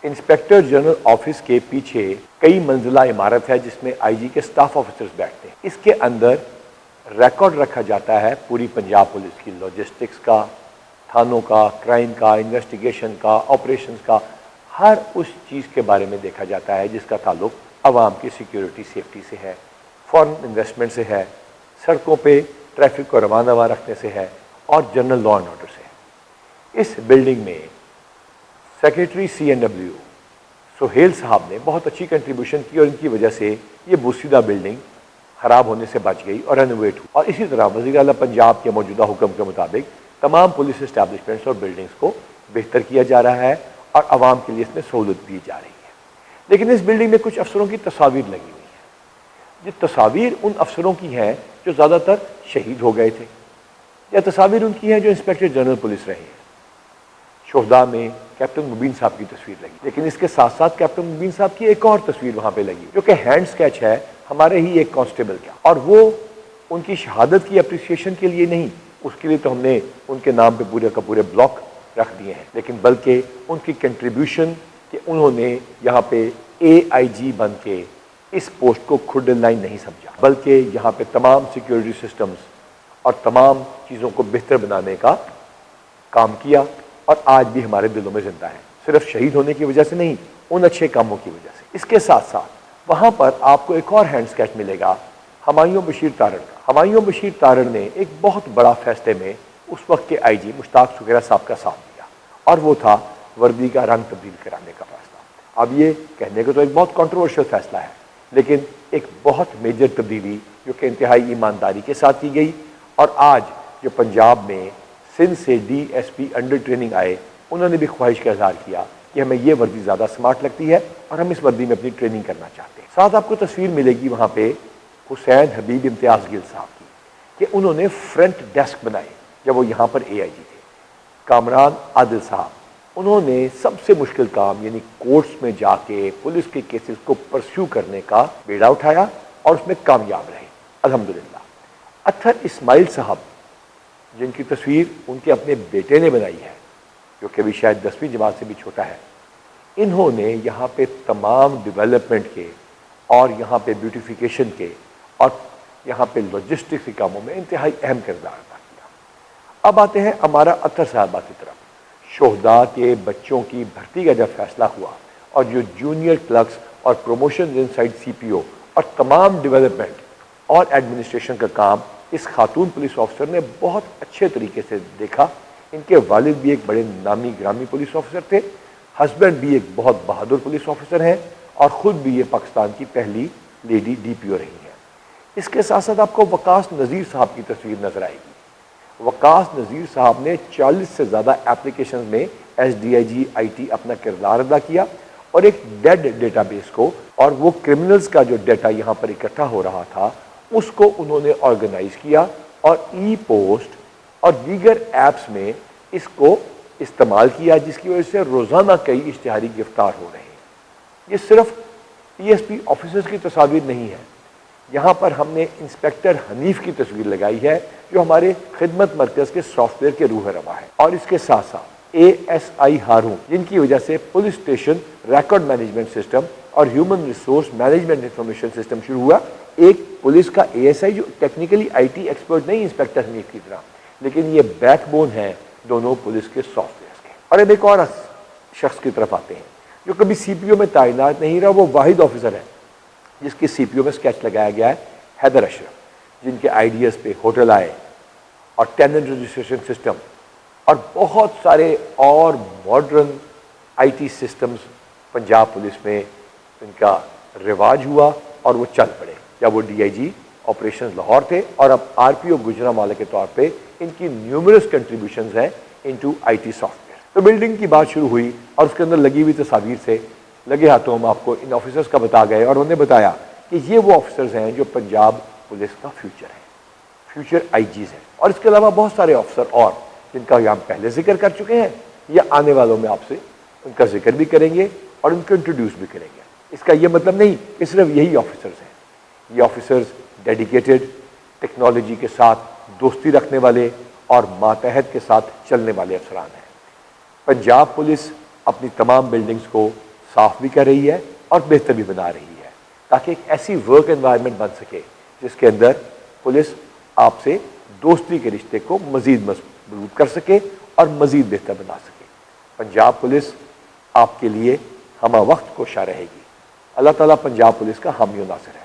Inspector general office के पीछे कई मंजिला इमारत है जिसमें आईजी के स्टाफ ऑफिसर्स बैठते हैं। इसके अंदर रिकॉर्ड रखा जाता है पूरी पंजाब पुलिस की, लॉजिस्टिक्स का, थानों का, क्राइम का, इन्वेस्टिगेशन का, ऑपरेशंस का, हर उस चीज़ के बारे में देखा जाता है जिसका ताल्लुक आवाम की सिक्योरिटी सेफ्टी से है, फॉरेन इन्वेस्टमेंट से है, सड़कों पे ट्रैफिक को रवाना रखने से है और जनरल लॉ एंड ऑर्डर से है। इस बिल्डिंग में सेक्रेटरी CNW सुहेल साहब ने बहुत अच्छी कंट्रीब्यूशन की और इनकी वजह से ये बोसीदा बिल्डिंग ख़राब होने से बच गई और रेनोवेट हुई। और इसी तरह वज़ीर आला पंजाब के मौजूदा हुक्म के मुताबिक तमाम पुलिस इस्टेब्लिशमेंट्स और बिल्डिंग्स को बेहतर किया जा रहा है और आवाम के लिए इसमें सहूलत दी जा रही है। लेकिन इस बिल्डिंग में कुछ अफसरों की तस्वीर लगी हुई है। ये तस्वीर उन अफसरों की हैं जो ज़्यादातर शहीद हो गए थे, या तस्वीर उनकी हैं जो इंस्पेक्टर जनरल पुलिस रहे हैं। शोहदा में कैप्टन मुबीन साहब की तस्वीर लगी, लेकिन इसके साथ साथ कैप्टन मुबीन साहब की एक और तस्वीर वहाँ पे लगी जो कि हैंड स्केच है हमारे ही एक कांस्टेबल का, और वो उनकी शहादत की अप्रिसिएशन के लिए नहीं, उसके लिए तो हमने उनके नाम पे पूरे का पूरे ब्लॉक रख दिए हैं, लेकिन बल्कि उनकी कंट्रीब्यूशन कि उन्होंने यहाँ पे AIG बन के इस पोस्ट को खुद लाइन नहीं समझा, बल्कि यहाँ पे तमाम सिक्योरिटी सिस्टम्स और तमाम चीज़ों को बेहतर बनाने का काम किया और आज भी हमारे दिलों में जिंदा है, सिर्फ शहीद होने की वजह से नहीं, उन अच्छे कामों की वजह से। इसके साथ साथ वहाँ पर आपको एक और हैंड स्केच मिलेगा हुमायूं बशीर तारड़ का। हुमायूं बशीर तारड़ ने एक बहुत बड़ा फैसले में उस वक्त के IG मुश्ताक सुगैरा साहब का साथ दिया, और वो था वर्दी का रंग तब्दील कराने का फैसला। अब ये कहने को तो एक बहुत कॉन्ट्रोवर्शियल फैसला है, लेकिन एक बहुत मेजर तब्दीली जो कि इंतहाई ईमानदारी के साथ की गई, और आज जो पंजाब में सिंध से DSP अंडर ट्रेनिंग आए, उन्होंने भी ख्वाहिश का इजहार किया कि हमें ये वर्दी ज़्यादा स्मार्ट लगती है और हम इस वर्दी में अपनी ट्रेनिंग करना चाहते हैं। साथ आपको तस्वीर मिलेगी वहाँ पे हुसैन हबीब इम्तियाज़ गिल साहब की, कि उन्होंने फ्रंट डेस्क बनाए जब वो यहाँ पर AIG थे। कामरान आदिल साहब, उन्होंने सबसे मुश्किल काम यानी कोर्ट्स में जाके पुलिस के केसेस को परस्यू करने का बेड़ा उठाया और उसमें कामयाब रहे, अल्हम्दुलिल्लाह। अत्थर इस्माइल साहब, जिनकी तस्वीर उनके अपने बेटे ने बनाई है, जो कि अभी शायद 10वीं जमात से भी छोटा है, इन्होंने यहाँ पे तमाम डेवलपमेंट के और यहाँ पे ब्यूटिफिकेशन के और यहाँ पे लॉजिस्टिक्स के कामों में इंतहाई अहम किरदार अदा किया। अब आते हैं हमारा अत्तर साहबा की तरफ। शोहदा के बच्चों की भर्ती का जब फैसला हुआ और जो जूनियर क्लर्क्स और प्रमोशन इनसाइड CPO और तमाम डेवलपमेंट और एडमिनिस्ट्रेशन का काम इस खातून पुलिस ऑफिसर ने बहुत अच्छे तरीके से देखा। इनके वालिद भी एक बड़े नामी ग्रामी पुलिस ऑफिसर थे, हस्बैंड भी एक बहुत बहादुर पुलिस ऑफिसर हैं, और ख़ुद भी ये पाकिस्तान की पहली लेडी DPO रही हैं। इसके साथ साथ आपको वकास नज़ीर साहब की तस्वीर नजर आएगी। वकास नज़ीर साहब ने 40 से ज़्यादा एप्लीकेशन में SDIG IT अपना किरदार अदा किया, और एक डेड डेटाबेस को और वो क्रिमिनल्स का जो डाटा यहाँ पर इकट्ठा हो रहा था उसको उन्होंने ऑर्गेनाइज किया, और E-पोस्ट और दीगर ऐप्स में इसको इस्तेमाल किया, जिसकी वजह से रोज़ाना कई इश्तिहारी गिरफ्तार हो रहे हैं। ये सिर्फ ESP ऑफिसर्स की तस्वीर नहीं है, यहाँ पर हमने इंस्पेक्टर हनीफ की तस्वीर लगाई है जो हमारे खिदमत मरकज़ के सॉफ्टवेयर के रूह रवा है, और इसके साथ साथ ASI हारून, जिनकी वजह से police station record management system और human resource management information system शुरू हुआ। एक पुलिस का ASI जो टेक्निकली IT एक्सपर्ट नहीं इंस्पेक्टर हनीफ की तरह, लेकिन ये बैकबोन है दोनों पुलिस के सॉफ्टवेयर के। और अब एक और शख्स की तरफ आते हैं जो कभी CPO में तैनात नहीं रहा, वो वाहिद ऑफिसर है जिसकी CPO में स्केच लगाया गया है, हैदर अशरफ, जिनके आइडियाज़ पे होटल आए और टेनेंट रजिस्ट्रेशन सिस्टम और बहुत सारे और modern IT systems Punjab police में इनका रिवाज हुआ और वो चल पड़े। जब वो DIG ऑपरेशंस लाहौर थे, और अब RPO गुजरांवाला के तौर पे इनकी न्यूमरस कंट्रीब्यूशंस हैं इनटू IT सॉफ्टवेयर। तो बिल्डिंग की बात शुरू हुई और उसके अंदर लगी हुई तस्वीर से लगे हाथों हम आपको इन ऑफिसर्स का बता गए, और उन्होंने बताया कि ये वो ऑफिसर्स हैं जो पंजाब पुलिस का फ्यूचर है, फ्यूचर IGs हैं। और इसके अलावा बहुत सारे ऑफिसर और जिनका हम पहले जिक्र कर चुके हैं या आने वालों में आपसे उनका जिक्र भी करेंगे और उनको इंट्रोड्यूस भी करेंगे। इसका ये मतलब नहीं कि सिर्फ यही ऑफिसर्स हैं, ये ऑफिसर्स डेडिकेटेड, टेक्नोलॉजी के साथ दोस्ती रखने वाले और मातहत के साथ चलने वाले अफसरान हैं। पंजाब पुलिस अपनी तमाम बिल्डिंग्स को صاف بھی کر رہی ہے اور بہتر بھی بنا رہی ہے، تاکہ ایک ایسی ورک انوائرمنٹ بن سکے جس کے اندر پولیس آپ سے دوستی کے رشتے کو مزید مضبوط کر سکے اور مزید بہتر بنا سکے۔ پنجاب پولیس آپ کے لیے ہمہ وقت کوشاں رہے گی۔ اللہ تعالیٰ پنجاب پولیس کا حامی و ناصر ہے۔